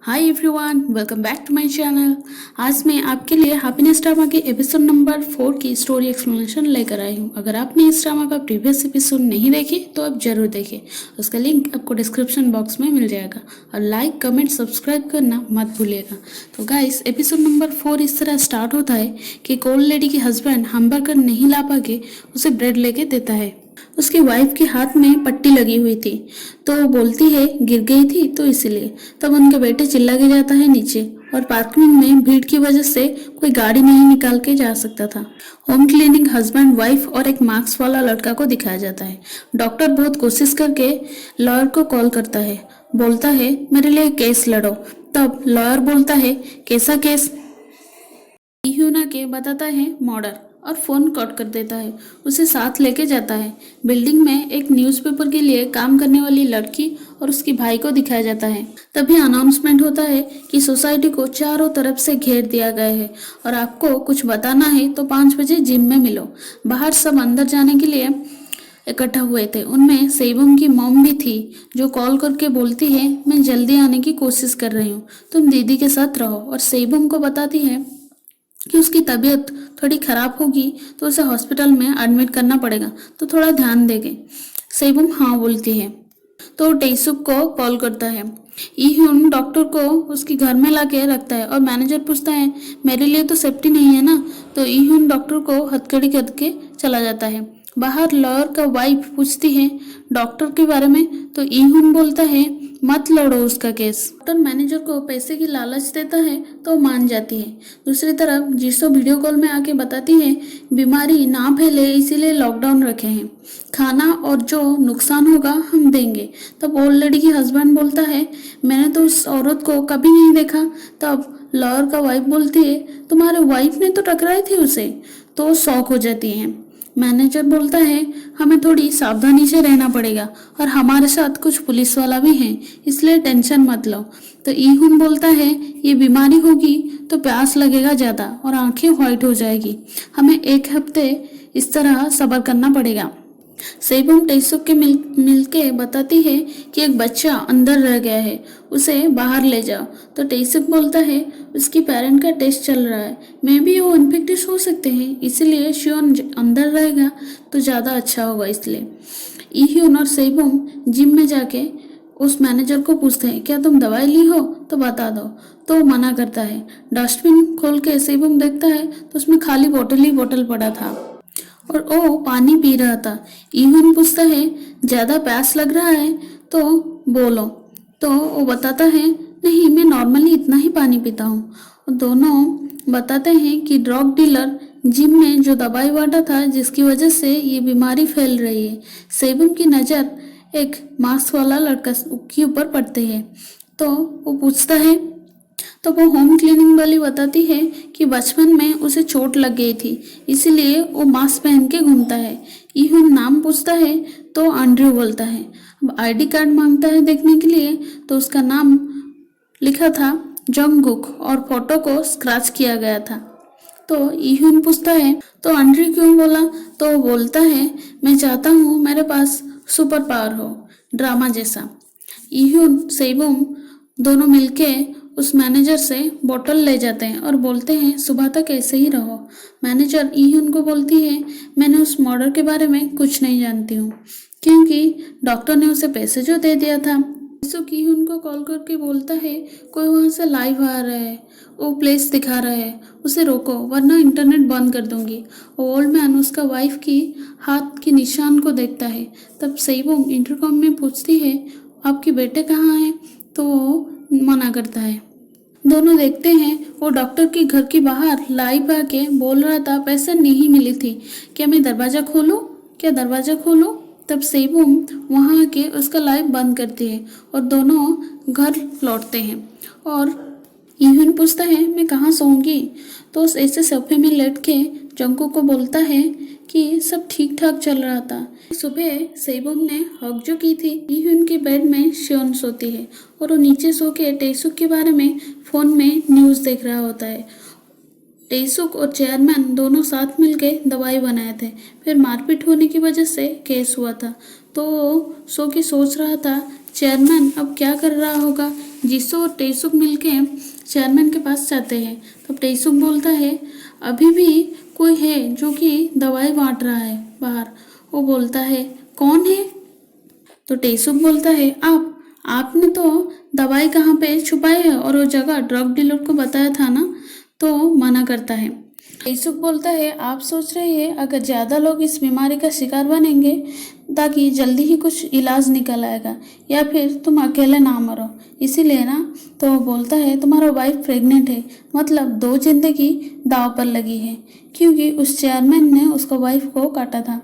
Hi everyone, welcome back to my channel. आज मैं आपके लिए हैप्पीनेस ड्रामा के एपिसोड नंबर 4 की स्टोरी एक्सप्लेनेशन लेकर आई हूँ। अगर आपने इस ड्रामा का प्रीवियस एपिसोड नहीं देखे तो आप जरूर देखें। उसका लिंक आपको डिस्क्रिप्शन बॉक्स में मिल जाएगा और लाइक कमेंट सब्सक्राइब करना मत भूलिएगा। तो गाइस, एपिसोड नंबर 4 इस तरह स्टार्ट होता है कि कोल्ड लेडी की हस्बैंड हैमबर्गर नहीं ला पाके उसे ब्रेड लेके देता है। उसकी वाइफ के हाथ में पट्टी लगी हुई थी तो वो बोलती है गिर गई थी तो इसलिए। तब उनके बेटे चिल्ला के जाता है नीचे और पार्किंग में भीड़ की वजह से कोई गाड़ी नहीं निकाल के जा सकता था। होम क्लीनिंग हस्बैंड वाइफ और एक मार्क्स वाला लड़का को दिखाया जाता है। डॉक्टर बहुत कोशिश करके लॉयर को कॉल करता है, बोलता है मेरे लिए केस लड़ो। तब लॉयर बोलता है कैसा केस? इह्यूना के बताता है मर्डर और फोन कट कर देता है। उसे साथ लेके जाता है। बिल्डिंग में एक न्यूज़पेपर के लिए काम करने वाली लड़की और उसके भाई को दिखाया जाता है। तभी अनाउंसमेंट होता है कि सोसाइटी को चारों तरफ से घेर दिया गया है और आपको कुछ बताना है तो 5 बजे जिम में मिलो। बाहर सब अंदर जाने के लिए इकट्ठा हुए थे। उनमें सेबम की मॉम भी थी जो कॉल करके बोलती है मैं जल्दी आने की कोशिश कर रही हूँ, तुम दीदी के साथ रहो। और सेबम को बताती है कि उसकी तबीयत थोड़ी खराब होगी तो उसे हॉस्पिटल में एडमिट करना पड़ेगा, तो थोड़ा ध्यान देंगे। सेबम हाँ बोलती है तो टेसुक को कॉल करता है। इह्यून डॉक्टर को उसके घर में लाके रखता है और मैनेजर पूछता है मेरे लिए तो सेफ्टी नहीं है ना, तो इह्यून डॉक्टर को हथकड़ी करके चला जाता है। बाहर लॉयर का वाइफ पूछती है डॉक्टर के बारे में तो इह्यून बोलता है मत लड़ो उसका केस। डॉक्टर मैनेजर को पैसे की लालच देता है तो मान जाती है। दूसरी तरफ जिसो वीडियो कॉल में आके बताती है बीमारी ना फैले इसीलिए लॉकडाउन रखे हैं, खाना और जो नुकसान होगा हम देंगे। तब ओल्ड लेडी की हस्बैंड बोलता है मैंने तो उस औरत को कभी नहीं देखा। तब लॉयर का वाइफ बोलती है तुम्हारे वाइफ ने तो टकराई थी उसे, तो शॉक हो जाती है। मैनेजर बोलता है हमें थोड़ी सावधानी से रहना पड़ेगा और हमारे साथ कुछ पुलिस वाला भी है, इसलिए टेंशन मत लो। तो इहुन बोलता है ये बीमारी होगी तो प्यास लगेगा ज़्यादा और आंखें व्हाइट हो जाएगी, हमें 1 हफ्ते इस तरह सब्र करना पड़ेगा। सेबम टेसुक के मिलके बताती है कि एक बच्चा अंदर रह गया है, उसे बाहर ले जाओ। तो टेसुक बोलता है उसकी पेरेंट का टेस्ट चल रहा है, मे भी वो इन्फेक्टेड हो सकते हैं, इसलिए शियोन अंदर रहेगा तो ज़्यादा अच्छा होगा। इसलिए इह्यून और सेबम जिम में जाके उस मैनेजर को पूछते हैं क्या तुम दवाई ली हो तो बता दो, तो वो मना करता है। डस्टबिन खोल के सेबम देखता है तो उसमें खाली बोतल ही बोतल पड़ा था और वो पानी पी रहा था। इवन पूछता है ज़्यादा प्यास लग रहा है तो बोलो, तो वो बताता है नहीं मैं नॉर्मली इतना ही पानी पीता हूँ। दोनों बताते हैं कि ड्रग डीलर जिम में जो दवाई बांटा था जिसकी वजह से ये बीमारी फैल रही है। सेबम की नज़र एक मास्क वाला लड़का के ऊपर पड़ती है तो वो पूछता है, तो वो होम क्लीनिंग वाली बताती है कि बचपन में उसे चोट लग गई थी इसीलिए वो मास्क पहन के घूमता है। इहुन नाम पूछता है तो एंड्रयू बोलता है। अब आईडी कार्ड मांगता है देखने के लिए तो उसका नाम लिखा था जंगकुक और फोटो को स्क्रैच किया गया था। तो इहुन पूछता है तो एंड्रयू क्यों बोला, तो वो बोलता है मैं चाहता हूँ मेरे पास सुपर पावर हो, ड्रामा जैसा। इहुन सेबम दोनों मिलके उस मैनेजर से बोतल ले जाते हैं और बोलते हैं सुबह तक ऐसे ही रहो। मैनेजर इहुन को बोलती है मैंने उस मर्डर के बारे में कुछ नहीं जानती हूँ क्योंकि डॉक्टर ने उसे पैसे जो दे दिया था। सुक इहुन को कॉल करके बोलता है कोई वहाँ से लाइव आ रहा है, वो प्लेस दिखा रहा है, उसे रोको वरना इंटरनेट बंद कर दूंगी। ओल्ड मैन उसका वाइफ की हाथ के निशान को देखता है। तब सेबम इंटरकॉम में पूछती है आपके बेटे कहाँ हैं, तो वो मना करता है। दोनों देखते हैं वो डॉक्टर के घर के बाहर लाइव आके बोल रहा था पैसे नहीं मिली थी, क्या मैं दरवाज़ा खोलूं, क्या दरवाज़ा खोलूं। तब सेबम वहाँ आके उसका लाइव बंद करती है और दोनों घर लौटते हैं। और इहुन पूछता है मैं कहाँ सोऊंगी, तो उस ऐसे सोफे में लेट के जंको को बोलता है कि सब ठीक ठाक चल रहा था। सुबह सेबम ने हक जो की थी इहुन के बेड में शियोन सोती है और वो नीचे सो के टेसुक के बारे में फ़ोन में न्यूज़ देख रहा होता है। टेसुक और चेयरमैन दोनों साथ मिलके दवाई बनाए थे, फिर मारपीट होने की वजह से केस हुआ था। तो वो सो के सोच रहा था चेयरमैन अब क्या कर रहा होगा, जीसो और टेसुक मिलके चेयरमैन के पास जाते हैं। तब टेसुक बोलता है अभी भी कोई है जो कि दवाई बांट रहा है बाहर। वो बोलता है कौन है? तो टेसुक बोलता है आपने तो दवाई कहाँ पे छुपाई है और वो जगह ड्रग डीलर को बताया था ना। तो मना करता है। टेसुक बोलता है आप सोच रहे हैं अगर ज़्यादा लोग इस बीमारी का शिकार बनेंगे ताकि जल्दी ही कुछ इलाज निकल आएगा या फिर तुम अकेले ना मरो, इसीलिए ना। तो वो बोलता है तुम्हारा वाइफ प्रेग्नेंट है, मतलब 2 जिंदगी दाव पर लगी है, क्योंकि उस चेयरमैन ने उसको वाइफ को काटा था।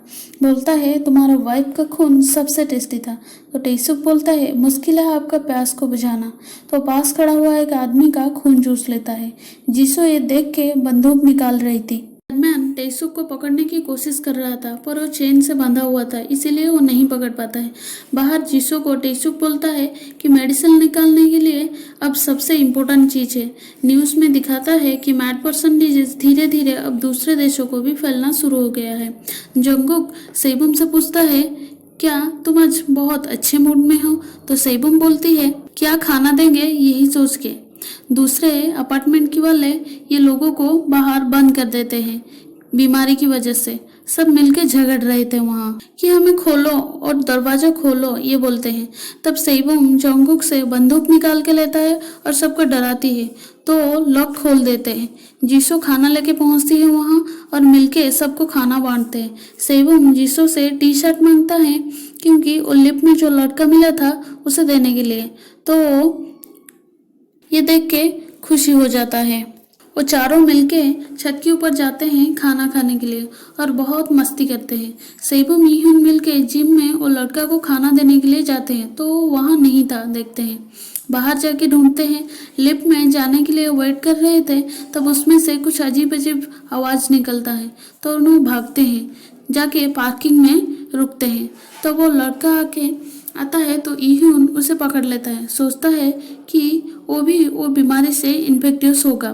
बोलता है तुम्हारा वाइफ का खून सबसे टेस्टी था। तो टेसुक बोलता है मुश्किल है आपका प्यास को बुझाना। तो पास खड़ा हुआ एक आदमी का खून चूस लेता है। जीसो ये देख के बंदूक निकाल रही थी। चेयरमैन टेसुक को पकड़ने की कोशिश कर रहा था पर वो चेन से बंधा हुआ था, इसीलिए वो नहीं पकड़ पाता है। बाहर जीसो को टेसुक बोलता है कि मेडिसिन निकालने के लिए अब सबसे इम्पोर्टेंट चीज़ है। न्यूज़ में दिखाता है कि मैड पर्सन डिजीज धीरे धीरे अब दूसरे देशों को भी फैलना शुरू हो गया है। जंगकुक सेबम से पूछता है क्या तुम आज बहुत अच्छे मूड में हो? तो सेबम बोलती है क्या खाना देंगे यही सोच के। दूसरे अपार्टमेंट के वाले ये लोगों को बाहर बंद कर देते हैं बीमारी की वजह से। सब मिलके झगड़ रहे थे वहाँ कि हमें खोलो और दरवाजा खोलो, ये बोलते हैं। तब सेबम जोंगकुक से बंदूक निकाल के लेता है और सबको डराती है, तो लॉक खोल देते हैं। जीसो खाना लेके पहुँचती है वहाँ और मिलके सबको खाना बांटते हैं। सेबम जीसो से टी शर्ट मांगता है क्योंकि वो लिफ्ट में जो लड़का मिला था उसे देने के लिए। तो ये देख के खुशी हो जाता है। वो चारों मिलके छत के ऊपर जाते हैं खाना खाने के लिए और बहुत मस्ती करते हैं। सेबम यीहुन मिलके जिम में वो लड़का को खाना देने के लिए जाते हैं, तो वहाँ नहीं था, देखते हैं। बाहर जाके ढूंढते हैं। लिफ्ट में जाने के लिए वेट कर रहे थे, तब उसमें से कुछ अजीब अजीब आवाज़ निकलता है, तो उन्हें भागते हैं। जाके पार्किंग में रुकते हैं। तो वो लड़का आके आता है तो ईहुन उसे पकड़ लेता है। सोचता है कि वो भी वो बीमारी से इन्फेक्टियस होगा,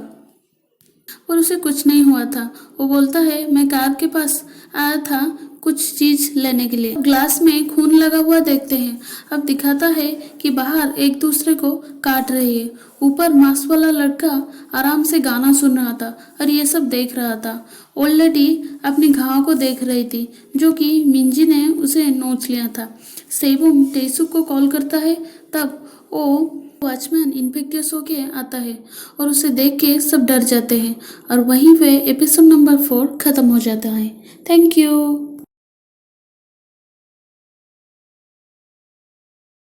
पर उसे कुछ नहीं हुआ था। वो बोलता है मैं कार के पास आया था कुछ चीज लेने के लिए। ग्लास में खून लगा हुआ देखते हैं। अब दिखाता है कि बाहर एक दूसरे को काट रहे हैं। ऊपर मास्क वाला लड़का आराम से गाना सुन रहा था और ये सब देख रहा था। ओल्ड लेडी अपने घाव को देख रही थी जो कि मिंजी ने उसे नोच लिया था। सेबुम टेसुक को कॉल करता है, तब वो वॉचमैन इन्फेक्टियस होके आता है और उसे देख के सब डर जाते हैं और वहीं पे एपिसोड नंबर 4 खत्म हो जाता है। Thank you.